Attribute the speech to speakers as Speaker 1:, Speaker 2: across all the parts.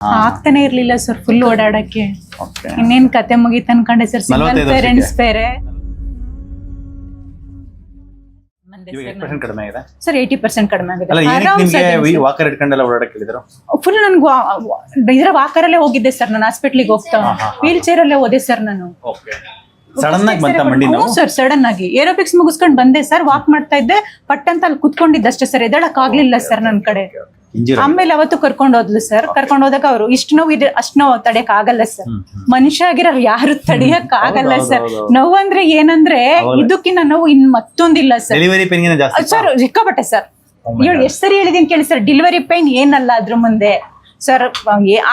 Speaker 1: ಆಗ್ತಾನೆ ಇರ್ಲಿಲ್ಲ sir full ಓಡಾಡಕ್ಕೆ.
Speaker 2: Okay.
Speaker 1: ಇನ್ನೇನ್ ಕತೆ ಮುಗೀತು ಅನ್ಕೊಂಡೆ ಸರ್. ಸಿಂಗಲ್
Speaker 2: 45
Speaker 1: ಪೇರೆಂಟ್ಸ್ ಬೇರೆ.
Speaker 2: ಇವಾಗ 8% ಕಡಿಮೆ ಆಗಿದೆ
Speaker 1: ಸರ್ 80% ಕಡಿಮೆ ಆಗಿದೆ.
Speaker 2: ಅಲ್ಲ ಏನಕ್ಕೆ ನಿಮಗೆ ವಾಕರ್ ಇಟ್ಕೊಂಡೆಲ್ಲ ಓಡಾಡಕ್ಕೆ ಹೇಳಿದ್ರು?
Speaker 1: ಫುಲ್ ನನ್ಗೆ ಇದ್ರ ವಾಕರಲ್ಲೇ ಹೋಗಿದ್ದೆ ಸರ್, ನಾನು ಹಾಸ್ಪಿಟ್ಲಿಗೆ ಹೋಗ್ತಾ ವೀಲ್ ಚೇರ್ ಅಲ್ಲೇ ಹೋದೆ ಸರ್ ನಾನು.
Speaker 2: ಓಕೆ. ಸಡನ್ ಆಗಿ ಬಂತ ಮಂಡಿ ನೋವು?
Speaker 1: ಸರ್ ಸಡನ್ ಆಗಿ ಏರೋಬಿಕ್ಸ್ ಮುಗಿಸ್ಕೊಂಡು ಬಂದೆ ಸರ್, ವಾಕ್ ಮಾಡ್ತಾ ಇದ್ದೆ, ಪಟ್ ಅಂತ ಅಲ್ಲಿ ಕುತ್ಕೊಂಡಿದ್ದೆ ಅಷ್ಟೇ ಸರ್, ಎದಳಕ್ ಆಗ್ಲಿಲ್ಲ ಸರ್ ನನ್ ಕಡೆ. ಆಮೇಲೆ ಅವತ್ತು ಕರ್ಕೊಂಡು ಹೋದ್ಲು ಸರ್, ಕರ್ಕೊಂಡು ಹೋದಾಗ ಅವರು ಇಷ್ಟು ನೋವು ಇದೆ ಅಷ್ಟು ನೋವು ತಡೆಯಕ್ ಆಗಲ್ಲ ಸರ್, ಮನುಷ್ಯ ಆಗಿರೋರು ಯಾರು ತಡೆಯಕ್ ಆಗಲ್ಲ ಸರ್. ನೋವು ಅಂದ್ರೆ ಏನಂದ್ರೆ ಇದಕ್ಕಿನ್ನ ನೋವು ಇನ್ ಮತ್ತೊಂದಿಲ್ಲ ಸರ್.
Speaker 2: ಡೆಲಿವರಿ ಪೇನ್ ಜಾಸ್ತಿ
Speaker 1: ಸರ್ ಸಿಕ್ಕಾಪಟ್ಟೆ ಸರ್. ಎಷ್ಟ್ ಸರಿ ಹೇಳಿದೀನಿ ಕೇಳಿ ಸರ್, ಡೆಲಿವರಿ ಪೇನ್ ಏನಲ್ಲ ಅದ್ರ ಮುಂದೆ ಸರ್.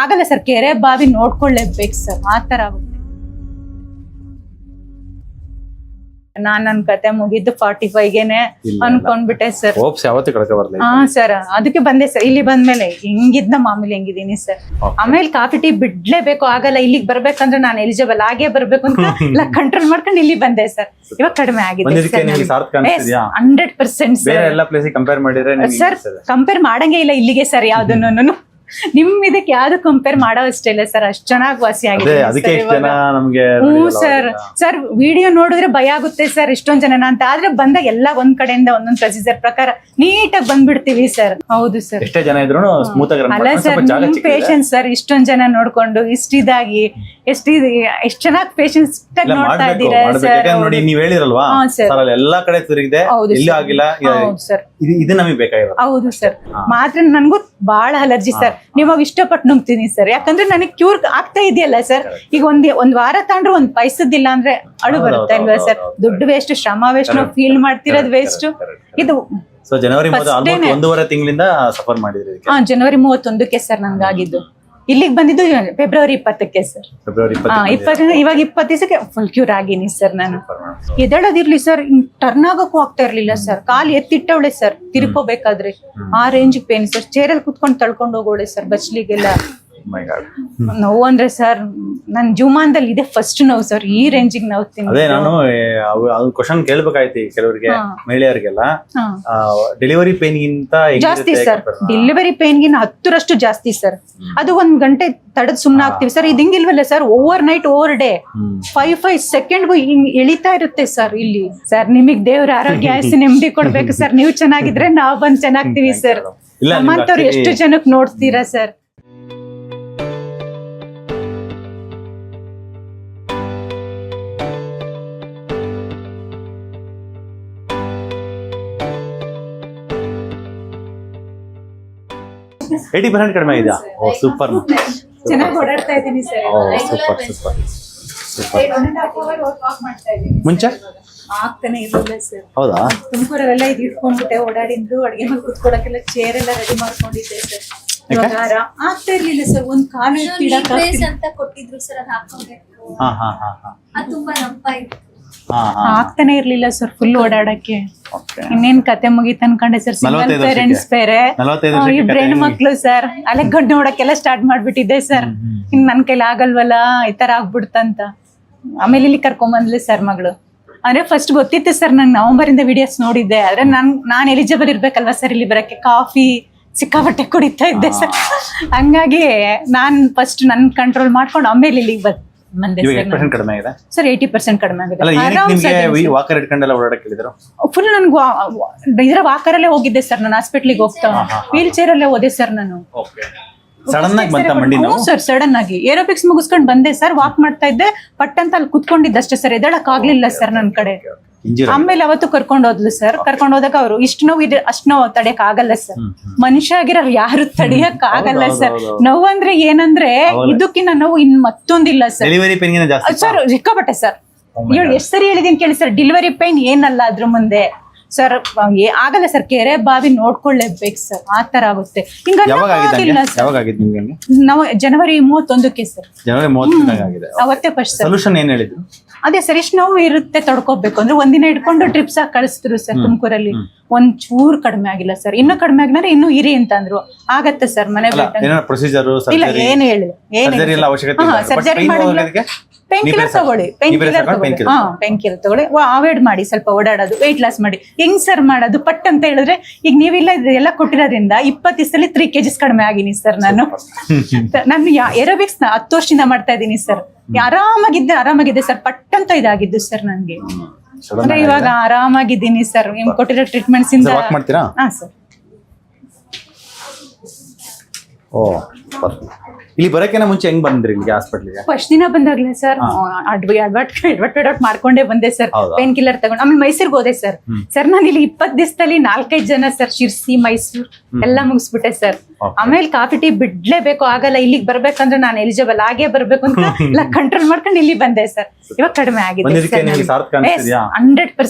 Speaker 1: ಆಗಲ್ಲ ಸರ್, ಕೆರೆ ಬಾವಿ ನೋಡ್ಕೊಳ್ಳೇಬೇಕು ಸರ್, ಆತರ ಆಗುತ್ತೆ. ನಾನ್ ನನ್ ಕತೆ ಮುಗಿದ್ದು 45ಗೆನೆ ಅನ್ಕೊಂಡ್ಬಿಟ್ಟೆ ಸರ್. ಹಾ ಸರ್, ಅದಕ್ಕೆ ಬಂದೆ ಸರ್. ಇಲ್ಲಿ ಬಂದ್ಮೇಲೆ ಹೆಂಗಿದ್ನ ಮಾಮೂಲಿ ಹೆಂಗಿದೀನಿ ಸರ್. ಆಮೇಲೆ ಕಾಫಿ ಟೀ ಬಿಡ್ಲೇಬೇಕು, ಆಗಲ್ಲ ಇಲ್ಲಿಗೆ ಬರ್ಬೇಕಂದ್ರೆ ನಾನು ಎಲಿಜಿಬಲ್ ಆಗೇ ಬರ್ಬೇಕು ಅಂತ ಎಲ್ಲ ಕಂಟ್ರೋಲ್ ಮಾಡ್ಕೊಂಡು ಇಲ್ಲಿ ಬಂದೆ ಸರ್. ಇವಾಗ ಕಡಿಮೆ ಆಗಿದೆ 100% ಸರ್. ಕಂಪೇರ್ ಮಾಡಂಗೆ ಇಲ್ಲ ಇಲ್ಲಿಗೆ ಸರ್, ಯಾವ್ದನ್ನು ನಿಮ್ ಇದಕ್ಕೆ ಯಾವ್ದು ಕಂಪೇರ್ ಮಾಡೋ ಅಷ್ಟೇ ಇಲ್ಲ ಸರ್, ಅಷ್ಟ್ ಚೆನ್ನಾಗಿ ವಾಸಿ ಆಗಿದೆ. ಹ್ಞೂ ಸರ್. ಸರ್ ವಿಡಿಯೋ ನೋಡಿದ್ರೆ ಭಯ ಆಗುತ್ತೆ ಸರ್ ಎಷ್ಟೊಂದ್ ಜನ ಅಂತ, ಆದ್ರೆ ಬಂದಾಗ ಎಲ್ಲ ಒಂದ್ ಕಡೆಯಿಂದ ಒಂದೊಂದ್ ಪ್ರೊಸೀಜರ್ ಪ್ರಕಾರ ನೀಟಾಗಿ ಬಂದ್ಬಿಡ್ತೀವಿ ಸರ್. ಹೌದು ಸರ್. ಅಲ್ಲ ಸರ್, ನಿಮ್ ಪೇಷನ್ಸ್ ಸರ್, ಇಷ್ಟೊಂದ್ ಜನ ನೋಡ್ಕೊಂಡು ಇದಾಗಿ ಎಷ್ಟ್ ಚೆನ್ನಾಗಿ ಪೇಷನ್ಸ್ ನೋಡ್ತಾ ಇದ್ದೀರಾ ಸರ್.
Speaker 2: ನೋಡಿ ನೀವ್ ಹೇಳಿರಲ್ವಾ ಎಲ್ಲಾ ಕಡೆ ತಿರುಗಿದೆ, ಎಲ್ಲೂ ಆಗಿಲ್ಲ. ಇದು ನಮಗೆ ಬೇಕಾಗಿರೋದು.
Speaker 1: ಹೌದು ಸರ್. ಮಾತ್ರ ನನ್ಗೂ ಬಹಳ ಅಲರ್ಜಿ ಸರ್. ನೀವಾಗ ಇಷ್ಟಪಟ್ಟು ನುಂಗ್ತೀನಿ ಸರ್, ಯಾಕಂದ್ರೆ ನನಗೆ ಕ್ಯೂರ್ ಆಗ್ತಾ ಇದೆಯಲ್ಲ ಸರ್. ಈಗ ಒಂದ್ ವಾರ ತಾಂಡ್ರು ಒಂದ್ ಪೈಸದಿಲ್ಲ ಅಂದ್ರೆ ಅಳು ಬರುತ್ತೆ ಅಲ್ವಾ ಸರ್. ದುಡ್ಡು ವೇಸ್ಟ್, ಶ್ರಮ ವೇಸ್ಟ್, ನಾವು ಫೀಲ್ ಮಾಡ್ತಿರೋದು ವೇಸ್ಟ್. ಇದು
Speaker 2: ಜನವರಿ 1.5 ತಿಂಗಳಿಂದ ಸಫರ್ ಮಾಡಿದ್ರಿ?
Speaker 1: ಜನವರಿ 31ಕ್ಕೆ ಸರ್ ನನ್ಗಾಗಿದ್ದು. ಇಲ್ಲಿಗೆ ಬಂದಿದ್ದು ಫೆಬ್ರವರಿ 20ಕ್ಕೆ ಸರ್. ಇವಾಗ 20 ದಿವಸಕ್ಕೆ ಫುಲ್ ಕ್ಯೂರ್ ಆಗಿನಿ ಸರ್. ನಾನು ಎದಳದಿರ್ಲಿ ಸರ್, ಟರ್ನ್ ಆಗಕ್ಕೂ ಆಗ್ತಾ ಇರ್ಲಿಲ್ಲ ಸರ್. ಕಾಲು ಎತ್ತಿಟ್ಟವಳೆ ಸರ್, ತಿರ್ಕೋಬೇಕಾದ್ರೆ ಆ ರೇಂಜ್ ಪೇನ್ ಸರ್. ಚೇರಲ್ಲಿ ಕುತ್ಕೊಂಡು ತಳ್ಕೊಂಡು ಹೋಗೋಳೆ ಸರ್ ಬಸ್ಲಿಗೆಲ್ಲ. ನೋವು ಅಂದ್ರೆ ಸರ್ ನನ್ ಜೀವಮಾನದಲ್ಲಿ ಇದೆ ಫಸ್ಟ್ ನೋವು ಸರ್, ಈ ರೇಂಜಿಗೆ ನೋವು.
Speaker 2: ಅದೇ ನಾನು ಕ್ವಶನ್ ಕೇಳ್ಬೇಕಾಯ್ತು ಕೆಲವರಿಗೆ, ಮಹಿಳೆಯರಿಗೆಲ್ಲ ಡೆಲಿವರಿ ಪೇನ್ ಗಿಂತ
Speaker 1: ಜಾಸ್ತಿ ಸರ್. ಡೆಲಿವರಿ ಪೇನ್ ಗಿನ 10ರಷ್ಟು ಜಾಸ್ತಿ ಸರ್. ಅದು 1 ಗಂಟೆ ತಡದ್ ಸುಮ್ನೆ ಆಗ್ತೀವಿ ಸರ್. ಇದು ಹಿಂಗಿಲ್ವಲ್ಲ sir, over night over day 5 ಸೆಕೆಂಡ್ಗೂ ಹಿಂಗ್ ಎಳಿತಾ ಇರುತ್ತೆ ಸರ್. ಇಲ್ಲಿ ಸರ್ ನಿಮಗ್ ದೇವ್ರ ಆರೋಗ್ಯ ಆಯ್ಸಿ ನೆಮ್ಮದಿ ಕೊಡ್ಬೇಕು ಸರ್. ನೀವು ಚೆನ್ನಾಗಿದ್ರೆ ನಾವ್ ಬಂದ್ ಚೆನ್ನಾಗ್ತೀವಿ ಸರ್. ನಮ್ಮಂತವ್ರು ಎಷ್ಟು ಜನಕ್ ನೋಡ್ತೀರಾ ಸರ್.
Speaker 2: ಕಡಿಮೆ ಇದೆಯಾ? ಓ ಸೂಪರ್.
Speaker 1: ಚೆನ್ನಾಗಿ ಓಡಾಡ್ತಾ ಇದ್ದೀನಿ ಸರ್.
Speaker 2: ಸೂಪರ್. ಮುಂಚೆ
Speaker 1: ಆಗ್ತಾನೆ ಇರಲಿಲ್ಲ ಸರ್.
Speaker 2: ಹೌದಾ?
Speaker 1: ತುಮಕೂರಲ್ಲೆಲ್ಲ ಇದು ಇಟ್ಕೊಂಡ್ಬಿಟ್ಟೆ ಓಡಾಡಿದ್ರು, ಅಡಿಗೆ ಮೇಲೆ ಕುತ್ಕೊಳಕ್ಕೆಲ್ಲ ಚೇರ್ ಎಲ್ಲ ರೆಡಿ ಮಾಡ್ಕೊಂಡಿದ್ದೆ ಸರ್. ಇವಾಗ ಆಗ್ತಾ ಇರ್ಲಿಲ್ಲ ಸರ್. ಒಂದ್ ಕಾಲು
Speaker 3: ಅಂತ ಕೊಟ್ಟಿದ್ರು ಸರ್, ಅದು ಹಾಕೋಬೇಕು. ಅದು ತುಂಬಾ ನಂಪ ಇತ್ತು.
Speaker 1: ಆಗ್ತಾನೆ ಇರ್ಲಿಲ್ಲ ಸರ್ ಫುಲ್ ಓಡಾಡಕ್ಕೆ. ಇನ್ನೇನ್ ಕತೆ ಮುಗೀತು ಅನ್ಕೊಂಡೆ ಸರ್. ಸಿಂಗಲ್ ಪೇರೆಂಟ್ಸ್ ಬೇರೆ, ಇಬ್ರು ಹೆಣ್ಮಕ್ಳು ಸರ್. ಅಲ್ಲೇ ಗಂಡು ನೋಡಕ್ಕೆಲ್ಲ ಸ್ಟಾರ್ಟ್ ಮಾಡ್ಬಿಟ್ಟಿದ್ದೆ ಸರ್. ಇನ್ ನನ್ ಕೈಲಿ ಆಗಲ್ವಲ್ಲ ಈ ತರ ಆಗ್ಬಿಡ್ತಂತ. ಆಮೇಲೆ ಇಲ್ಲಿ ಕರ್ಕೊಂಬಂದ್ಲಿ ಸರ್ ಮಗಳು. ಅಂದ್ರೆ ಫಸ್ಟ್ ಗೊತ್ತಿತ್ತು ಸರ್, ನಂಗೆ ನವೆಂಬರ್ ಇಂದ ವಿಡಿಯೋಸ್ ನೋಡಿದ್ದೆ. ಆದ್ರೆ ನಾನ್ ಎಲಿಜಿಬಲ್ ಇರ್ಬೇಕಲ್ವಾ ಸರ್ ಇಲ್ಲಿ ಬರಕ್ಕೆ. ಕಾಫಿ ಸಿಕ್ಕಾಪಟ್ಟೆ ಕುಡಿತಾ ಇದ್ದೆ ಸರ್. ಹಂಗಾಗಿ ನಾನ್ ಫಸ್ಟ್ ನನ್ ಕಂಟ್ರೋಲ್ ಮಾಡ್ಕೊಂಡು ಆಮೇಲೆ ಇಲ್ಲಿಗೆ ಬಂದೆ ಸರ್. 80% ಕಡಿಮೆ ಆಗಿದೆ. ಫುಲ್ ನನ್ಗೆ ಇದ್ರ ವಾಕರಲ್ಲೇ ಹೋಗಿದ್ದೆ ಸರ್, ನಾನು ಹಾಸ್ಪಿಟ್ಲಿಗೆ ಹೋಗ್ತಾ ವೀಲ್ ಚೇರ್ ಅಲ್ಲೇ ಹೋದೆ ಸರ್ ನಾನು. ಸರ್ ಸಡನ್ ಆಗಿ ಏರೋಬಿಕ್ಸ್ ಮುಗಿಸ್ಕೊಂಡು ಬಂದೆ ಸರ್, ವಾಕ್ ಮಾಡ್ತಾ ಇದ್ದೆ, ಪಟ್ ಅಂತ ಅಲ್ಲಿ ಕುತ್ಕೊಂಡಿದ್ದೆ ಅಷ್ಟೇ ಸರ್, ಎದಳಕ್ ಆಗ್ಲಿಲ್ಲ ಸರ್ ನನ್ ಕಡೆ. ಆಮೇಲೆ ಅವತ್ತು ಕರ್ಕೊಂಡು ಹೋದ್ಲು ಸರ್, ಕರ್ಕೊಂಡು ಹೋದಾಗ ಅವರು ಇಷ್ಟು ನೋವು ಇದೆ ಅಷ್ಟು ನೋವು ತಡೆಯಕ್ ಆಗಲ್ಲ ಸರ್, ಮನುಷ್ಯ ಆಗಿರೋರು ಯಾರು ತಡೆಯಕ್ ಆಗಲ್ಲ ಸರ್. ನೋವು ಅಂದ್ರೆ ಏನಂದ್ರೆ ಇದಕ್ಕಿನ್ನ ನೋವು ಇನ್ ಮತ್ತೊಂದಿಲ್ಲ ಸರ್. ಸರ್ ಸಿಕ್ಕಾಪಟ್ಟೆ ಸರ್. ಎಷ್ಟ್ ಸರಿ ಹೇಳಿದೀನಿ ಕೇಳಿ ಸರ್, ಡೆಲಿವರಿ ಪೇನ್ ಏನಲ್ಲ ಅದ್ರ ಮುಂದೆ ಸರ್. ಆಗಲ್ಲ ಸರ್, ಕೆರೆ ಬಾವಿ ನೋಡ್ಕೊಳ್ಳೇಬೇಕು ಸರ್, ಆತರ ಆಗುತ್ತೆ. ನಾವು ಜನವರಿ 31ಕ್ಕೆ ಸರ್. ಅವತ್ತೇ ಫಸ್ಟ್ ಸರ್. ಅದೇ ಸರ್, ಇಷ್ಟು ನೋವು ಇರುತ್ತೆ ತಡ್ಕೋಬೇಕು ಅಂದ್ರೆ ಒಂದಿನ ಇಟ್ಕೊಂಡು ಟ್ರಿಪ್ಸ್ ಆಗಿ ಕಳಿಸಿದ್ರು ಸರ್ ತುಮಕೂರಲ್ಲಿ. ಒಂದ್ ಚೂರ್ ಕಡಿಮೆ ಆಗಿಲ್ಲ ಸರ್. ಇನ್ನೂ ಕಡಿಮೆ ಆಗಿದ್ರೆ ಇನ್ನೂ ಇರಿ ಅಂತಂದ್ರು. ಆಗತ್ತೆ ಸರ್ ಮನೆ ಇಲ್ಲ ಏನು ಹೇಳಿಲ್ಲ. ಸರ್ಜರಿ ಮಾಡಿಲ್ಲ. ಪೇನ್ ಕಿಲ್ಲರ್ ತಗೊಳ್ಳಿ, ಪೇನ್ ಕಿಲ್ಲರ್ ತಗೊಳ್ಳಿ, ಅವಾಯ್ಡ್ ಮಾಡಿ, ಸ್ವಲ್ಪ ಓಡಾಡೋದು, ವೆಯ್ಟ್ ಲಾಸ್ ಮಾಡಿ. ಹೆಂಗ್ ಸರ್ ಮಾಡೋದು ಪಟ್ ಅಂತ ಹೇಳಿದ್ರೆ, ಈಗ ನೀವಿಲ್ಲ ಎಲ್ಲ ಕೊಟ್ಟಿರೋದ್ರಿಂದ 20 ದಿವಸದಲ್ಲಿ 3 kgs ಕಡಿಮೆ ಆಗಿನಿ ಸರ್. ನಾನು ಏರೋಬಿಕ್ಸ್ 10 ವರ್ಷದಿಂದ ಮಾಡ್ತಾ ಇದ್ದೀನಿ ಸರ್. ಆರಾಮಾಗಿದ್ದೆ ಸರ್, ಪಟ್ ಅಂತ ಇದಾಗಿದ್ದು ಸರ್ ನನ್ಗೆ. ಅಂದ್ರೆ ಇವಾಗ ಆರಾಮಾಗಿದ್ದೀನಿ ಸರ್, ನಿಮ್ ಕೊಟ್ಟಿರೋ ಟ್ರೀಟ್ಮೆಂಟ್ಸ್ ಇಂದ. ಹಾ ಸರ್.
Speaker 2: ಇಲ್ಲಿ ಬರಕಿನ ಮುಂಚೆ ಹೆಂಗ್ ಬಂದ್ರಿ ಇಲ್ಲಿಗೆ ಹಾಸ್ಪಿಟ್ಲಿಗೆ?
Speaker 1: ಫಸ್ಟ್ ದಿನ ಬಂದಾಗ್ಲೇ ಸರ್ ಅಡ್ವರ್ಟ್ ಮಾಡ್ಕೊಂಡೇ ಬಂದೆ ಸರ್, ಪೇನ್ ಕಿಲ್ಲರ್ ತಗೊಂಡು. ಆಮೇಲೆ ಮೈಸೂರ್ಗೆ ಹೋದೆ ಸರ್. ಸರ್ ನಾನು ಇಲ್ಲಿ 20 ದಿವಸದಲ್ಲಿ 4-5 ಜನ ಸರ್, ಶಿರ್ಸಿ, ಮೈಸೂರು ಎಲ್ಲ ಮುಗಿಸ್ಬಿಟ್ಟೆ ಸರ್. ಆಮೇಲೆ ಕಾಫಿ ಟೀ ಬಿಡ್ಲೇಬೇಕು, ಆಗಲ್ಲ, ಇಲ್ಲಿಗೆ ಬರ್ಬೇಕಂದ್ರೆ ನಾನು ಎಲಿಜಿಬಲ್ ಆಗೇ ಬರ್ಬೇಕು ಅಂತ ಎಲ್ಲ ಕಂಟ್ರೋಲ್ ಮಾಡ್ಕೊಂಡು ಇಲ್ಲಿ ಬಂದೆ ಸರ್. ಇವಾಗ ಕಡಿಮೆ ಆಗಿದೆ 100%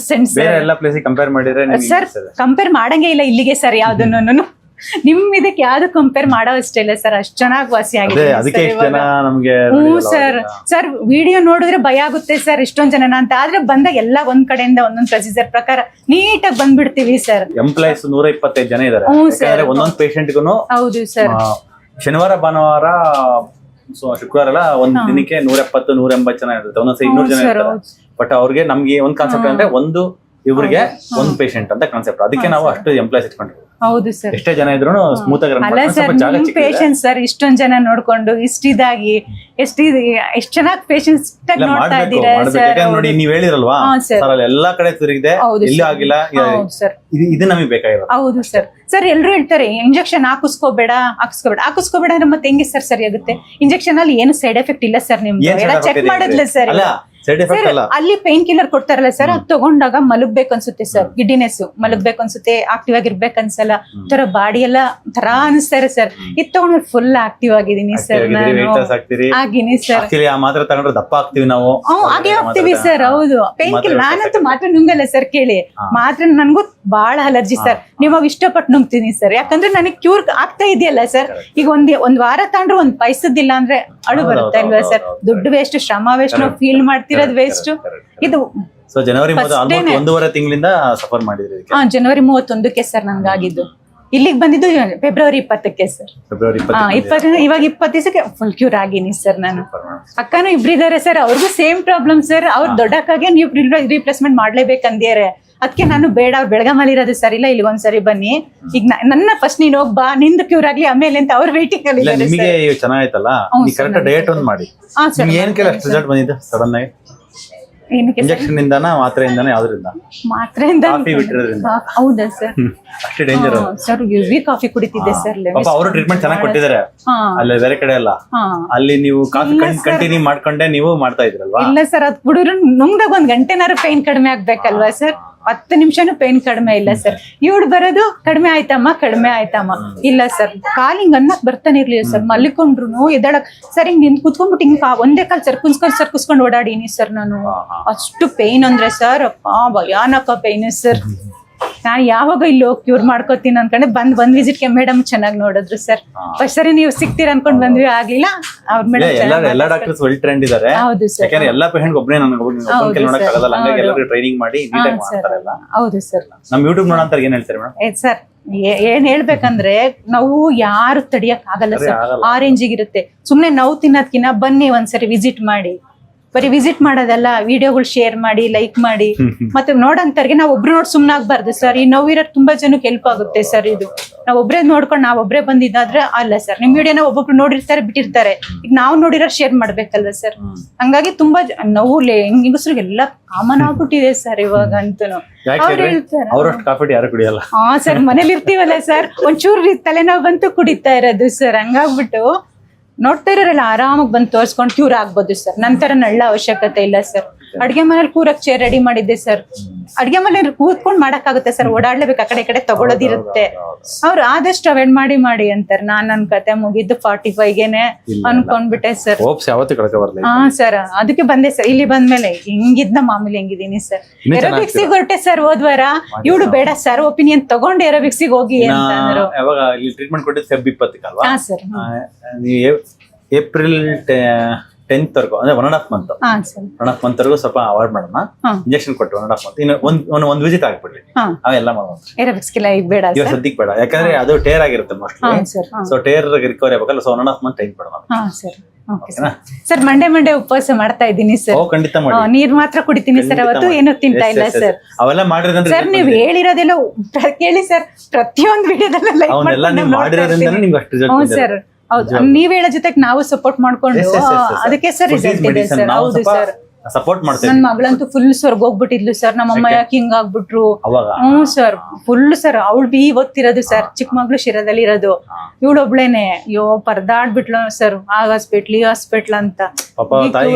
Speaker 1: ಸರ್. ಕಂಪೇರ್ ಮಾಡಂಗೆ ಇಲ್ಲ ಇಲ್ಲಿಗೆ ಸರ್, ಯಾವ್ದನ್ನು ನಿಮ್ ಇದಕ್ಕೆ ಯಾವ್ದು ಕಂಪೇರ್ ಮಾಡೋ ಅಷ್ಟೇ ಇಲ್ಲ ಸರ್, ಅಷ್ಟ್ ಚೆನ್ನಾಗಿ ವಾಸಿ ಆಗಿದೆ. ಹ್ಞೂ ಸರ್. ಸರ್ ವಿಡಿಯೋ ನೋಡಿದ್ರೆ ಭಯ ಆಗುತ್ತೆ ಸರ್, ಇಷ್ಟೊಂದ್ ಜನ ಅಂತ. ಆದ್ರೆ ಬಂದಾಗ ಎಲ್ಲ ಒಂದ್ ಕಡೆಯಿಂದ ಒಂದೊಂದ್ ಪ್ರೊಸೀಜರ್ ಪ್ರಕಾರ ನೀಟಾಗಿ ಬಂದ್ಬಿಡ್ತೀವಿ ಸರ್.
Speaker 2: ಎಂಪ್ಲಾಯ್ಸ್ 125 ಜನ ಇದಾರೆ. ಒಂದೊಂದು ಪೇಷಂಟ್ಗೂ.
Speaker 1: ಹೌದು ಸರ್.
Speaker 2: ಶನಿವಾರ ಭಾನುವಾರ ಶುಕ್ರವಾರ ಎಲ್ಲ ಒಂದ್ ದಿನಕ್ಕೆ 170-180 ಜನ ಇರುತ್ತೆ, ಒಂದೊಂದ್ಸರಿ 200 ಜನ ಇರ್ತಾರೆ. ಬಟ್ ಅವ್ರಿಗೆ ನಮ್ಗೆ ಒಂದ್ ಕಾನ್ಸೆಪ್ಟ್ ಅಂದ್ರೆ ಒಂದು ಇವ್ರಿಗೆ ಒಂದ್ ಪೇಷಂಟ್ ಅಂತ ಕಾನ್ಸೆಪ್ಟ್. ಅದಕ್ಕೆ ನಾವು ಅಷ್ಟು ಎಂಪ್ಲಾಯ್ಸ್ ಇಟ್ಕೊಂಡಿರ್ತೀವಿ.
Speaker 1: ಹೌದು ಸರ್.
Speaker 2: ಎಷ್ಟೇ ಜನ ಇದ್ರು ಸ್ಮೂತ್ ಆಗಿ
Speaker 1: ಅಲ್ಲ ಸರ್, ನಿಮ್ ಪೇಷಂಟ್ ಸರ್ ಇಷ್ಟೊಂದ್ ಜನ ನೋಡ್ಕೊಂಡು ಇಷ್ಟಿದಾಗಿ ಎಷ್ಟ್ ಚೆನ್ನಾಗಿ ಪೇಷಂಟ್ಸ್ ನೋಡ್ತಾ ಇದ್ದೀರಾ ಸರ್.
Speaker 2: ನೋಡಿ ನೀವ್ ಹೇಳಿರಲ್ವಾ ಸರ್, ಅಲ್ಲಿ ಎಲ್ಲಾ ಕಡೆ ತಿರುಗಿದೆ, ಎಲ್ಲೂ ಆಗಿಲ್ಲ. ಇದು ನಮಗೆ ಬೇಕಾಗಿರೋದು.
Speaker 1: ಹೌದು ಸರ್. ಸರ್ ಎಲ್ರು ಹೇಳ್ತಾರೆ ಇಂಜೆಕ್ಷನ್ ಹಾಕಿಸ್ಕೋಬೇಡ ಅಂದ್ರೆ ಮತ್ತೆ ಹೆಂಗೆ ಸರ್ ಸರಿ ಆಗುತ್ತೆ? ಇಂಜೆಕ್ಷನ್ ಅಲ್ಲಿ ಏನು ಸೈಡ್ ಎಫೆಕ್ಟ್ ಇಲ್ಲ ಸರ್, ನಿಮ್ದು ಎಲ್ಲ ಚೆಕ್ ಮಾಡಿದ್ಲ ಸರ್. ಅಲ್ಲಿ ಪೇನ್ ಕಿಲ್ಲರ್ ಕೊಡ್ತಾರಲ್ಲ ಸರ್, ಅದು ತಗೊಂಡಾಗ ಮಲಗ್ಬೇಕು ಅನ್ಸುತ್ತೆ ಸರ್, ಗಿಡ್ಡಿನೆಸ್ ಮಲಗ್ಬೇಕು ಅನ್ಸುತ್ತೆ, ಆಕ್ಟಿವ್ ಆಗಿರ್ಬೇಕು ಅನ್ಸಲ್ಲ, ತರ ಬಾಡಿ ಎಲ್ಲ ತರ ಅನಿಸ್ತಾರೆ ಸರ್. ಇದು ತಗೊಂಡ್ರೆ ಫುಲ್ ಆಕ್ಟಿವ್ ಆಗಿದ್ದೀನಿ ಸರ್ ಆಗಿನಿ ಸರ್.
Speaker 2: ಮಾತ್ರ ತಗೊಂಡ್ರೆ ದಪ್ಪ ಆಗ್ತೀವಿ ನಾವು.
Speaker 1: ಹಾಗೆ ಹೋಗ್ತೀವಿ ಸರ್. ಹೌದು, ಪೇನ್ ಕಿಲ್ಲರ್ ನಾನಂತೂ ಮಾತ್ರ ನುಂಗಲ್ಲ ಸರ್. ಕೇಳಿ, ಮಾತ್ರ ನನ್ಗೂ ಬಹಳ ಅಲರ್ಜಿ ಸರ್. ನೀವಾಗ ಇಷ್ಟಪಟ್ಟು ನುಂಗ್ತೀನಿ ಸರ್, ಯಾಕಂದ್ರೆ ನನಗೆ ಕ್ಯೂರ್ ಆಗ್ತಾ ಇದೆಯಲ್ಲ ಸರ್. ಈಗ ಒಂದ್ ವಾರ ತಗೊಂಡ್ರೆ ಒಂದ್ ಪೈಸದಿಲ್ಲ ಅಂದ್ರೆ ಅಳು ಬರುತ್ತೆ ಅಲ್ವಾ ಸರ್? ದುಡ್ಡು ವೇಸ್ಟ್, ಶ್ರಮ ವೇಸ್ಟ್, ನಾವು ಫೀಲ್ ಮಾಡ್ತಿರೋದು ವೇಸ್ಟ್. ಇದು
Speaker 2: ಜನವರಿ 1.5 ತಿಂಗಳಿಂದ ಸಫರ್ ಮಾಡಿದ್ರಿ.
Speaker 1: ಜನವರಿ 31ಕ್ಕೆ ಸರ್ ನನ್ಗಾಗಿದ್ದು. ಇಲ್ಲಿಗೆ ಬಂದಿದ್ದು ಫೆಬ್ರವರಿ 20ಕ್ಕೆ ಸರ್. ಇವಾಗ 20 ದಿವಸಕ್ಕೆ ಫುಲ್ ಕ್ಯೂರ್ ಆಗಿನಿ ಸರ್ ನಾನು. ಅಕ್ಕನೂ ಇಬ್ರಿದ್ದಾರೆ ಸರ್, ಅವ್ರಿಗೂ ಸೇಮ್ ಪ್ರಾಬ್ಲಮ್ ಸರ್. ಅವ್ರು ದೊಡ್ಡಕ್ಕಾಗೆ ನೀವು ರೀಪ್ಲೇಸ್ಮೆಂಟ್ ಮಾಡ್ಲೇಬೇಕಂದಿದ್ದಾರೆ. ಅದಕ್ಕೆ ನಾನು ಬೇಡ, ಅವ್ರು ಬೆಳಗಾಮಲ್ಲಿ ಇರೋದು ಸರ್, ಇಲ್ಲ ಇಲ್ಲಿ ಒಂದ್ಸರಿ ಬನ್ನಿ, ಈಗ ನನ್ನ ಫಸ್ಟ್ ನೀನ್ ಹೋಗ್ ಬಾ, ನಿಂದು ಕ್ಯೂರ್ ಆಗ್ಲಿ ಆಮೇಲೆ ಅಂತ ಅವ್ರ ವೇಟಿಂಗ್ ಅಲ್ಲಿ.
Speaker 2: ನಿಮಗೆ ಚೆನ್ನಾಯ್ತಲ್ಲ, ಕರೆಕ್ಟ್ ಡಯಟ್ ಒಂದು ಮಾಡಿ. ಏನಕ್ಕೆ ಅಷ್ಟು ರಿಸಲ್ಟ್ ಬಂದಿದ್ದು ಸಡನ್ ಆಗಿ? ಇಂಜೆಕ್ಷನ್ ಇಂದಾನ ಮಾತ್ರೆಯಿಂದಾನ ಯಾವ್ದ್ರಿಂದ?
Speaker 1: ಮಾತ್ರೆಯಿಂದ.
Speaker 2: ಕಾಫಿ ಬಿಟ್ಟಿರೋದ್ರಿಂದ?
Speaker 1: ಹೌದಾ ಸರ್?
Speaker 2: ಅಷ್ಟೇ ಡೇಂಜರ್
Speaker 1: ಸರ್. ಹೆವಿ ಕಾಫಿ ಕುಡಿತಿದ್ದೆ ಸರ್.
Speaker 2: ಅವರು ಟ್ರೀಟ್ಮೆಂಟ್ ಚೆನ್ನಾಗಿ ಕೊಟ್ಟಿದ್ದಾರೆ ಅಲ್ಲಿ, ಬೇರೆ ಕಡೆ ಎಲ್ಲ. ಅಲ್ಲಿ ನೀವು ಕಾಫಿ ಕಂಟಿನ್ಯೂ ಮಾಡ್ಕೊಂಡೆ ನೀವು ಮಾಡ್ತಾ ಇದ್ರಲ್ವಾ?
Speaker 1: ಇಲ್ಲ ಸರ್, ಅದ್ ಕುಡಿದ್ರು ನುಂಗ್ದಾಗ 1 ಗಂಟೆನಾರು ಪೈನ್ ಕಡಿಮೆ ಆಗ್ಬೇಕಲ್ವಾ ಸರ್? 10 ನಿಮಿಷನೂ ಪೇನ್ ಕಡಿಮೆ ಇಲ್ಲ ಸರ್. ಇವ್ಳು ಬರೋದು ಕಡಿಮೆ ಆಯ್ತಮ್ಮ ಇಲ್ಲ ಸರ್. ಕಾಲಿಂಗ್ ಅನ್ನಕ್ ಬರ್ತಾನೆ ಇರ್ಲಿಲ್ಲ ಸರ್. ಮಲ್ಲಿಕೊಂಡ್ರು ಎದಳಕ್ ಸರ್, ಹಿಂಗ್ ನಿಂತ್ ಕುತ್ಕೊಂಡ್ಬಿಟ್ಟು ಹಿಂಗ್ ಒಂದೇ ಕಾಲ್ ಸರ್ಕಿಸ್ಕೊಂಡ್ ಓಡಾಡಿನಿ ಸರ್ ನಾನು. ಅಷ್ಟು ಪೇನ್ ಅಂದ್ರೆ ಸರ್, ಭಯಾನಕ ಪೇನ್ ಸರ್. ನಾನು ಯಾವಾಗ ಇಲ್ಲಿ ಹೋಗಿ ಕ್ಯೂರ್ ಮಾಡ್ಕೋತೀನಿ ಅನ್ಕೊಂಡೆ ಬಂದ್ ವಿಸಿಟ್ಗೆ ಮೇಡಮ್ ಚೆನ್ನಾಗಿ ನೋಡಿದ್ರು ಸರ್. ಫಸ್ಟ್ ಸರಿ ನೀವು ಸಿಗ್ತೀರ ಅನ್ಕೊಂಡ್ ಬಂದ್ವಿ, ಆಗ್ಲಿಲ್ಲ. ಅವ್ರ ಮೇಡಮ್
Speaker 2: ಎಲ್ಲ ಡಾಕ್ಟರ್ಸ್ ವೆಲ್ ಟ್ರೆಂಡ್ ಇದ್ದಾರೆ.
Speaker 1: ಹೌದು ಸರ್.
Speaker 2: ಯಾಕಂದ್ರೆ ಎಲ್ಲ ಪೇಷಂಟ್ ಒಬ್ಬನೇ ನೋಡಕ್ಕಾಗಲ್ಲ, ಹಂಗಾಗಿ ಎಲ್ಲರಿಗೂ ಟ್ರೈನಿಂಗ್ ಮಾಡಿ ನೀಟಾಗಿ ಮಾಡ್ತಾರೆ.
Speaker 1: ಹೌದು ಸರ್.
Speaker 2: ನಮ್ ಯೂಟ್ಯೂಬ್ ನೋಡಂತ ಏನ್ ಹೇಳ್ತಾರೆ ಮೇಡಮ್?
Speaker 1: ಸರ್ ಏನ್ ಹೇಳ್ಬೇಕಂದ್ರೆ, ನಾವು ಯಾರು ತಡಿಯಕ್ ಆಗಲ್ಲ ಸರ್. ಆ ರೇಂಜಿಗೆ ಇರುತ್ತೆ. ಸುಮ್ನೆ ನೋವು ತಿನ್ನೋದ್ಕಿನ್ನ ಬನ್ನಿ ಒಂದ್ಸರಿ ವಿಸಿಟ್ ಮಾಡಿ. ಬರೀ ವಿಸಿಟ್ ಮಾಡೋದಲ್ಲ, ವಿಡಿಯೋಗಳು ಶೇರ್ ಮಾಡಿ, ಲೈಕ್ ಮಾಡಿ. ಮತ್ತೆ ನೋಡಂತವ್ರಿಗೆ ನಾವು ಒಬ್ರು ನೋಡಿ ಸುಮ್ನೆ ಆಗ್ಬಾರ್ದು ಸರ್. ಈ ನೋವಿರೋರು ತುಂಬಾ ಜನಕ್ಕೆ ಹೆಲ್ಪ್ ಆಗುತ್ತೆ ಸರ್. ಇದು ನಾವ್ ಒಬ್ರೇ ನೋಡ್ಕೊಂಡು ನಾವೊಬ್ರೇ ಬಂದಿದ್ದಾದ್ರೆ ಅಲ್ಲ ಸರ್. ನಿಮ್ ವಿಡಿಯೋನ ಒಬ್ಬೊಬ್ರು ನೋಡಿರ್ತಾರೆ, ಬಿಟ್ಟಿರ್ತಾರೆ. ಈಗ ನಾವು ನೋಡಿರೋ ಶೇರ್ ಮಾಡ್ಬೇಕಲ್ವ ಸರ್? ಹಂಗಾಗಿ ತುಂಬಾ ನೋವು ಹೆಂಗಸ್ರಿಗೆಲ್ಲ ಕಾಮನ್ ಆಗ್ಬಿಟ್ಟಿದೆ ಸರ್ ಇವಾಗ ಅಂತೂ. ಅವ್ರು ಹೇಳ್ತಾರೆ
Speaker 2: ಅವ್ರಷ್ಟು ಕಾಫಿ ಯಾರು ಕುಡಿಯಲ್ಲ.
Speaker 1: ಹಾ ಸರ್, ಮನೇಲಿ ಇರ್ತೀವಲ್ಲ ಸರ್, ಒಂಚೂರು ತಲೆನೋವು ಬಂತು ಕುಡಿತಾ ಇರೋದು ಸರ್. ಹಂಗಾಗ್ಬಿಟ್ಟು ನೋಡ್ತಾ ಇರೋರೆಲ್ಲ ಆರಾಮಾಗಿ ಬಂದು ತೋರ್ಸ್ಕೊಂಡು ಕ್ಯೂರ್ ಆಗ್ಬೋದು ಸರ್. ನಂತರ ನಳ್ಳ ಅವಶ್ಯಕತೆ ಇಲ್ಲ ಸರ್. ಅಡ್ಗೆ ಮನೇಲಿ ಕೂರಕ್ ಚೇರ್ ರೆಡಿ ಮಾಡಿದ್ದೆ ಸರ್. ಅಡ್ಗೆ ಮನೇಲಿ ಕೂತ್ಕೊಂಡ್ ಮಾಡಕ್ಕಾಗುತ್ತೆ ಸರ್, ಓಡಾಡ್ಲೇಬೇಕು, ಆ ಕಡೆ ತಗೊಳೋದಿರುತ್ತೆ. ಅವ್ರು ಆದಷ್ಟು ಅವಾಯ್ಡ್ ಮಾಡಿ ಅಂತಾರೆ. ನನ್ ಕತೆ ಮುಗಿದ್ದು 45ಗೆನೆ ಅನ್ಕೊಂಡ್ಬಿಟ್ಟೆ ಸರ್. ಹಾ ಸರ್, ಅದಕ್ಕೆ ಬಂದೆ ಸರ್. ಇಲ್ಲಿ ಬಂದ್ಮೇಲೆ ಹಿಂಗಿದ್ನ ಮಾಮೂಲಿ ಹೆಂಗಿದೀನಿ ಸರ್. ಏರೋಬಿಕ್ಸಿಗೆ ಹೊರಟೆ ಸರ್ ಹೋದ್ವಾರ. ಇವಳು ಬೇಡ ಸರ್, ಒಪಿನಿಯನ್ ತಗೊಂಡು ಏರೋಬಿಕ್ಸಿಗೆ ಹೋಗಿ ಅಂತಂದ್ರು.
Speaker 2: ಟ್ರೀಟ್ಮೆಂಟ್ ಕೊಟ್ಟಿದ್ದು ಫೆಬ್ 20 ಅಲ್ವಾ?
Speaker 1: ಹಾ ಸರ್.
Speaker 2: ಏಪ್ರಿಲ್ 10th ವರೆಗೂ ಅಂದ್ರೆ 1.5 month
Speaker 1: ಹಾ ಸರ್
Speaker 2: 1.5 month ವರೆಗೂ ಸ್ವಲ್ಪ ಅವಾಯ್ಡ್ ಮಾಡೋಣ.
Speaker 1: ಹಾ.
Speaker 2: ಇಂಜೆಕ್ಷನ್ ಕೊಟ್ಟು 1.5 month ಇನ್ನು ಒಂದು ವಿಸಿಟ್ ಆಗ್ಬಿಡ್ಲಿ,
Speaker 1: ಹಾ
Speaker 2: ಅವೆಲ್ಲ ಮಾಡೋಣ.
Speaker 1: ಏರೋಬಿಕ್ಸ್ಗೆಲ್ಲ ಈಗ ಬೇಡ
Speaker 2: ಇವಾಗ
Speaker 1: ಸರ್.
Speaker 2: ಸದ್ಯಕ್ಕೆ ಬೇಡ, ಯಾಕಂದ್ರೆ ಅದು ಟೇರ್ ಆಗಿರುತ್ತೆ
Speaker 1: ಹಾ
Speaker 2: ಮೋಸ್ಟ್ಲಿ.
Speaker 1: ಸರ್ ಹಾ
Speaker 2: ಸೊ ಟೇರ್ ರಿಕವರಿ ಆಗಬೇಕಲ್ಲ, ಸೊ 1.5 month ಟೈಮ್ ಕೊಡೋಣ.
Speaker 1: ಹಾ sir okay sir. Sir Monday ಉಪವಾಸ ಮಾಡ್ತಾ ಇದ್ದೀನಿ ಸರ್.
Speaker 2: ಓ ಖಂಡಿತ ಮಾಡಿ.
Speaker 1: ನೀರ್ ಮಾತ್ರ ಕುಡಿತೀನಿ ಸರ್,
Speaker 2: ಖಂಡಿತ
Speaker 1: ಅವತ್ತು
Speaker 2: ಮಾಡಿ.
Speaker 1: ಏನು ತಿಂತಾ ಇಲ್ಲ
Speaker 2: Yes, yes,
Speaker 1: ಸರ್.
Speaker 2: yes. ಅವೆಲ್ಲ ಮಾಡಿರೋದ್ರಿಂದ
Speaker 1: ಸರ್ ನೀವ್ ಹೇಳಿರೋದೆಲ್ಲ ಕೇಳಿ ಸರ್, ಪ್ರತಿಯೊಂದು ವಿಡಿಯೋದಲ್ಲ ಲೈಕ್
Speaker 2: ಅವನ್ನೆಲ್ಲ ನೀವು ಮಾಡಿರೋದ್ರಿಂದ ನಿಮ್ಗೆ ಅಷ್ಟು ರಿಸಲ್ಟ್
Speaker 1: ಹ್ಞೂ
Speaker 2: ಬಂದಿದೆ.
Speaker 1: ಸರ್ ಹೌದು, ನೀವ್ ಹೇಳೋ ಜೊತೆಗೆ ನಾವು ಸಪೋರ್ಟ್ ಮಾಡ್ಕೊಂಡು
Speaker 2: Yes, yes, yes, yes, sir.
Speaker 1: ಅದಕ್ಕೆ ಸರ್
Speaker 2: Food is
Speaker 1: ರಿಸಲ್ಟ್ ಇದೆ
Speaker 2: medicine.
Speaker 1: ಸರ್.
Speaker 2: ನಾವು
Speaker 1: ಹೌದು
Speaker 2: ಸ್ವಲ್ಪ
Speaker 1: ಸರ್.
Speaker 2: ಸಪೋರ್ಟ್ ಮಾಡ್ತೇವೆ.
Speaker 1: ನನ್ ಮಗಳಂತೂ ಫುಲ್ ಸ್ವರ್ಗ ಹೋಗ್ಬಿಟ್ಟಿದ್ಲು ಸರ್, ನಮ್ಮಮ್ಮ ಯಾಕೆ ಹಿಂಗ್ ಆಗ್ಬಿಟ್ರು.
Speaker 2: ಅವಾಗ
Speaker 1: ಹ್ಞೂ ಸರ್ ಫುಲ್ ಸರ್. ಅವಳು ಬಿ ಓದ್ತಿರೋದು ಸರ್, ಚಿಕ್ಕ ಮಗಳು ಶಿರದಲ್ಲಿ ಇರೋದು. ಇವಳೊಬ್ಳೇನೆ ಅಯ್ಯೋ ಪರದಾಡ್ಬಿಟ್ಲು ಸರ್, ಆ ಹಾಸ್ಪಿಟ್ಲ್ ಈ ಹಾಸ್ಪಿಟ್ಲ್ ಅಂತ.
Speaker 2: ಪಾಪ ತಾಯಿ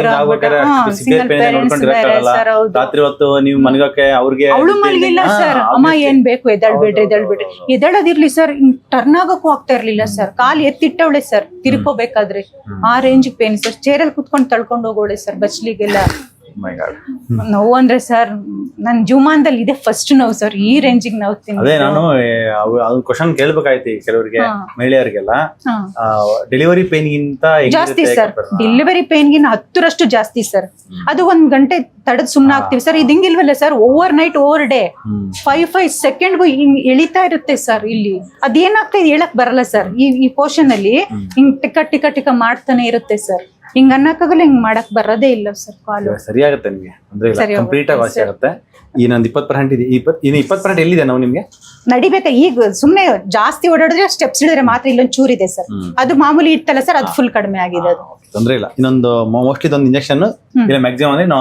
Speaker 2: ಸಿಗರೇಟ್ ಪೇನ್ ನೋಡ್ಕೊಂಡಿರಕ್ಕಾಗಲ್ಲ. ರಾತ್ರಿ ಹೊತ್ತು ನೀವು ಮನಗಕ್ಕೆ ಅವ್ರಿಗೆ
Speaker 1: ಅವಳು ಮಲಗಿಲ್ಲ ಸರ್. ಅಮ್ಮ ಏನ್ ಬೇಕು ಎದಳ್ಬೇಡ್ರಿ ಎದಳದಿರ್ಲಿ ಸರ್. ಹಿಂಗ್ ಟರ್ನ್ ಆಗಕ್ಕೂ ಆಗ್ತಾ ಇರ್ಲಿಲ್ಲ ಸರ್. ಕಾಲ್ ಎತ್ತಿಟ್ಟವಳೆ ಸರ್, ತಿರ್ಕೋಬೇಕಾದ್ರೆ ಆ ರೇಂಜ್ ಪೇನ್ ಸರ್. ಚೇರಲ್ಲಿ ಕುತ್ಕೊಂಡು ತಳ್ಕೊಂಡು ಹೋಗೋಳೆ ಸರ್ ಬಚ್ಲಿಗೆಲ್ಲ.
Speaker 2: My God.
Speaker 1: ನೋವು ಅಂದ್ರೆ ಸರ್ ನನ್ ಜೀವಮಾನದಲ್ಲಿ ಇದೆ ಫಸ್ಟ್ ನೋವು ಸರ್, ಈ ರೇಂಜಿಗೆ ನೋವು
Speaker 2: ಅದೇ ನಾನು ಅದು ಕ್ವಶನ್ ಕೇಳ್ಬೇಕಾಯ್ತು ಕೆಲವರಿಗೆ, ಮಹಿಳೆಯರಿಗೆಲ್ಲ. ಡೆಲಿವರಿ ಪೇನ್ ಗಿಂತ
Speaker 1: ಜಾಸ್ತಿ ಸರ್, ಡೆಲಿವರಿ ಪೇನ್ಗಿನ 10ರಷ್ಟು ಜಾಸ್ತಿ ಸರ್. ಅದು 1 ಗಂಟೆ ತಡೆದ್ ಸುಮ್ನೆ ಆಗ್ತೀವಿ ಸರ್. ಇದು ಹಿಂಗಿಲ್ವಲ್ಲ sir, over night over day 5 ಸೆಕೆಂಡ್ಗೂ ಹಿಂಗ್ ಎಳಿತಾ ಇರುತ್ತೆ ಸರ್. ಇಲ್ಲಿ ಅದೇನಾಗ್ತಾ ಇದೆ ಹೇಳಕ್ ಬರಲ್ಲ ಸರ್. ಈ ಪೋರ್ಷನ್ ಅಲ್ಲಿ ಹಿಂಗ್ ಟಿಕ ಮಾಡ್ತಾನೆ ಇರುತ್ತೆ ಸರ್. ಹಿಂಗ್ ಅನ್ನಕ್ಕಾಗಲ್ಲ, ಹಿಂಗ್ ಮಾಡಕ್ ಬರೋದೇ ಇಲ್ಲ ಸರ್. ಕಾಲು
Speaker 2: ಸರಿಯಾಗುತ್ತೆ ನಿಮ್ಗೆ, ಅಂದ್ರೆ ಕಂಪ್ಲೀಟ್ ಆಗಿ ವಾಸಿ ಆಗುತ್ತೆ. ಇನ್ನೊಂದು 20% ಇದೆ. ಇನ್ನು 20% ಎಲ್ಲಿದೆ ನಾವು ನಿಮ್ಗೆ
Speaker 1: ನಡಿಬೇಕಾ? ಈಗ ಸುಮ್ನೆ ಜಾಸ್ತಿ ಓಡಾಡಿದ್ರೆ ಸ್ಟೆಪ್ಸ್ ಹಿಡಿದ್ರೆ ಮಾತ್ರ ಇಲ್ಲೊಂದ್ ಚೂರ್ ಇದೆ ಸರ್. ಅದು ಮಾಮೂಲಿ ಇತ್ತಲ್ಲ ಸರ್, ಅದು ಫುಲ್ ಕಡಿಮೆ ಆಗಿದೆ. ಅದು
Speaker 2: ತೊಂದ್ರೆ ಇಲ್ಲ. ಇನ್ನೊಂದು ಮೋಸ್ಟ್ಲಿ ಒಂದು ಇಂಜೆಕ್ಷನ್ ಇಲ್ಲ, ಮ್ಯಾಕ್ಸಿಮಮ್ ಅಂದ್ರೆ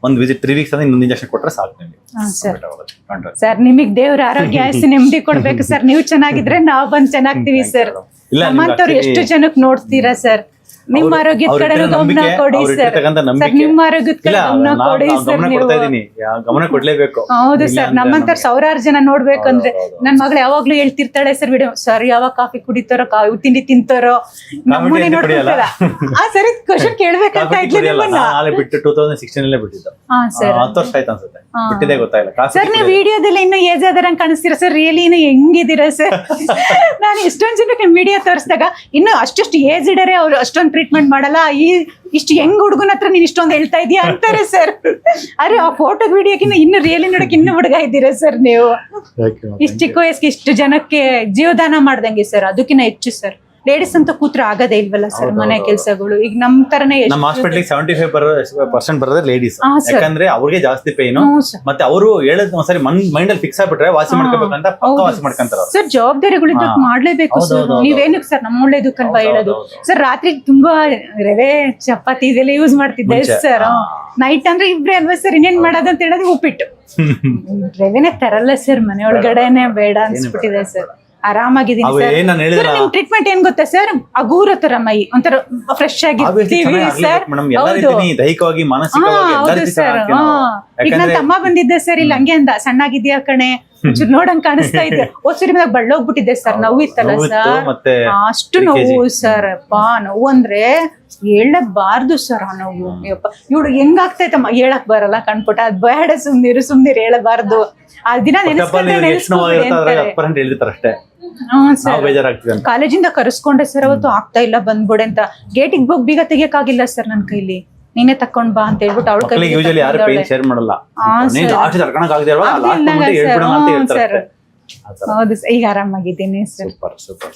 Speaker 2: ಒಂದು ವಿಸಿಟ್ 3 weeks ಅಂದ್ರೆ ಇನ್ನೊಂದು ಇಂಜೆಕ್ಷನ್ ಕೊಟ್ರೆ ಸಾಕು ನಿಮ್ಗೆ.
Speaker 1: ಸರ್ ನಿಮಗ್ ದೇವ್ರ ಆರೋಗ್ಯ ಆಯ್ತು ನೆಮ್ಮದಿ ಕೊಡ್ಬೇಕು ಸರ್. ನೀವು ಚೆನ್ನಾಗಿದ್ರೆ ನಾವ್ ಬಂದ್ ಚೆನ್ನಾಗ್ತೀವಿ ಸರ್. ನಮ್ಮಂತವ್ರು ಎಷ್ಟು ಜನಕ್ ನೋಡ್ತೀರಾ ಸರ್. ನಿಮ್ಮ ಆರೋಗ್ಯದ ಕಡೆ ಗಮನ ಕೊಡಿ ಸರ್. ನಿಮ್ಮ ಆರೋಗ್ಯದ ಕಡೆ ಗಮನ ಕೊಡಿ ಸರ್. ನೀವು
Speaker 2: ಗಮನ ಕೊಡ್ಲೇಬೇಕು.
Speaker 1: ಹೌದು ಸರ್, ನಮ್ಮಂತ ಸಾವಿರಾರು ಜನ ನೋಡ್ಬೇಕಂದ್ರೆ. ನನ್ ಮಗಳು ಯಾವಾಗ್ಲೂ ಹೇಳ್ತಿರ್ತಾಳೆ ಸರ್ ವಿಡಿಯೋ, ಸರ್ ಯಾವಾಗ ಕಾಫಿ ಕುಡಿತಾರೋ ತಿಂಡಿ ತಿಂತಾರೋ ನಮ್ಮನೆ ನೋಡ್ತಿರ್ತಾರ. ಆ ಸರಿ ಕ್ವಶನ್ ಕೇಳ್ಬೇಕಂತ ಇದ್ಲಿ ನಿಮ್ಮನ್ನ.
Speaker 2: ಬಿಟ್ಟು 2016 ಅಲ್ಲೇ ಬಿಟ್ಟಿದ್ದು. 10 ವರ್ಷ ಆಯ್ತು ಅನ್ಸುತ್ತೆ ಬಿಟ್ಟಿದೆ, ಗೊತ್ತಾಗಿಲ್ಲ
Speaker 1: ಸರ್. ನೀವು ವಿಡಿಯೋದಲ್ಲಿ ಇನ್ನೂ ಏಜ್ ಆದರಂಗ್ ಕಾಣಿಸ್ತೀರಾ ಸರ್. ರಿಯಲಿ ಇನ್ನು ಹೆಂಗಿದ್ದೀರಾ ಸರ್? ನಾನು ಎಷ್ಟೊಂದ್ ಜನಕ್ಕೆ ವಿಡಿಯೋ ತೋರಿಸಿದಾಗ ಇನ್ನು ಅಷ್ಟು ಏಜ್ ಇಡರೆ ಅವ್ರು ಅಷ್ಟೊಂದು ಟ್ರೀಟ್ಮೆಂಟ್ ಮಾಡಲ್ಲ. ಇಷ್ಟು ಹೆಂಗ್ ಹುಡುಗನ ಹತ್ರ ನೀನ್ ಇಷ್ಟೊಂದು ಹೇಳ್ತಾ ಇದೀಯ ಅಂತಾರೆ ಸರ್. ಅರೆ ಆ ಫೋಟೋದ್ ವಿಡಿಯೋಕ್ಕಿಂತ ಇನ್ನು ರಿಯಲಿ ನೋಡಕ್ ಇನ್ನು ಹುಡುಗ ಇದ್ದೀರಾ ಸರ್ ನೀವು. ಇಷ್ಟು ಚಿಕ್ಕ ವಯಸ್ಸಿಗೆ ಇಷ್ಟು ಜನಕ್ಕೆ ಜೀವದಾನ ಮಾಡ್ದಂಗೆ ಸರ್. ಅದಕ್ಕಿಂತ ಹೆಚ್ಚು ಸರ್. ಲೇಡೀಸ್ ಅಂತ ಕೂತ್ರ ಆಗದೇ ಇಲ್ವಲ್ಲ ಸರ್ ಮನೆ ಕೆಲಸಗಳು. ಈಗ ನಮ್ ತರನೇ
Speaker 2: ನಮ್ಮ ಹಾಸ್ಪಿಟಲ್ 75% ಬರೋದೇ ಲೇಡೀಸ್. ಯಾಕಂದ್ರೆ ಅವ್ರಿಗೆ ಜಾಸ್ತಿ ಪೇನ್, ಮತ್ತೆ ಅವರು ಹೇಳದ್ ಒಂದ್ಸರಿ ಮೈಂಡ್ ಅಲ್ಲಿ ಫಿಕ್ಸ್ ಆಗ್ಬಿಟ್ರೆ ವಾಸಿ ಮಾಡ್ಕೋಬೇಕಂತ ಪಕ್ಕ ವಾಸಿ ಮಾಡ್ಕೊಂತಾರ
Speaker 1: ಸರ್. ಜವಾಬ್ದಾರಿಗಳು ಮಾಡ್ಲೇಬೇಕು ಸರ್. ನೀವೇನಕ್ಕೆ ಸರ್ ನಮ್ಮ ಒಳ್ಳೇದಕ್ಕಲ್ವಾ ಹೇಳೋದು ಸರ್. ರಾತ್ರಿ ತುಂಬಾ ರವೆ ಚಪಾತಿ ಇದೆಲ್ಲ ಯೂಸ್ ಮಾಡ್ತಿದ್ದೆ ಸರ್. ನೈಟ್ ಅಂದ್ರೆ ಇಬ್ರೇ ಅಲ್ವಾ ಸರ್, ಇನ್ನೇನ್ ಮಾಡೋದು ಅಂತ ಹೇಳೋದು ಉಪ್ಪಿಟ್ಟು. ರವೆನೇ ತರಲ್ಲ ಸರ್, ಮನೆ ಒಳಗಡೆನೆ ಬೇಡ ಅನ್ಸ್ಬಿಟ್ಟಿದೆ ಸರ್. ಆರಾಮಾಗಿದ್ದೀನಿ ಸರ್. ನಿಮ್ ಟ್ರೀಟ್ಮೆಂಟ್ ಏನ್ ಗೊತ್ತಾ ಸರ್, ಅಗೂರ ತರ ಮೈ ಒಂಥರ ಫ್ರೆಶ್ ಆಗಿರ್ತೀವಿ ಸರ್.
Speaker 2: ದೈಹಿಕವಾಗಿ ಮಾನಸಿಕವಾಗಿ.
Speaker 1: ಹೌದು ಸರ್. ಈಗ ನನ್ ತಮ್ಮ ಬಂದಿದ್ದೆ ಸರ್, ಇಲ್ಲಿ ಹಂಗೆ ಅಂದ, ಸಣ್ಣಾಗಿದ್ಯಾ ಕಣೆ, ಒಂಚೂರು ನೋಡಂಗ್ ಕಾಣಿಸ್ತಾ ಇದ್ದೆ. ಹೋದ್ಸರಿ ಮೇಲೆ ಬಳ್ಳೋಗ್ಬಿಟ್ಟಿದ್ದೆ ಸರ್. ನೋವಿತ್ತಲ್ಲ ಸರ್, ಅಷ್ಟು ನೋವು ಸರ್. ಅಪ್ಪಾ ನೋವು ಅಂದ್ರೆ ಹೇಳಬಾರ್ದು ಸರ್. ಆ ನೋವು ಇವಳು ಹೆಂಗಾಗ್ತೈತಮ್ಮ ಹೇಳಕ್ ಬರಲ್ಲ ಕಣ್ಪುಟ. ಅದ್ ಬೇಡ, ಸುಮ್ನಿರು ಹೇಳಬಾರ್ದು. ಆ ದಿನ ಕಾಲೇಜಿಂದ ಕರೆಸ್ಕೊಂಡೆ ಸರ್. ಅವತ್ತು ಆಗ್ತಾ ಇಲ್ಲ ಬಂದ್ಬಿಡೆ ಅಂತ. ಗೇಟಿಗೆ ಹೋಗಿ ಬೀಗ ತೆಗಿಯಕ್ಕಾಗಿಲ್ಲ ಸರ್ ನನ್ ಕೈಲಿ. ನೀನೇ ತಕೊಂಡ್ ಬಾ ಅಂತ ಹೇಳ್ಬಿಟ್ಟು ಅವಳ ಕೈ ಹೌದು ಈಗ ಆರಾಮಾಗಿದ್ದೀನಿ ಸರ್.
Speaker 2: ಸೂಪರ್.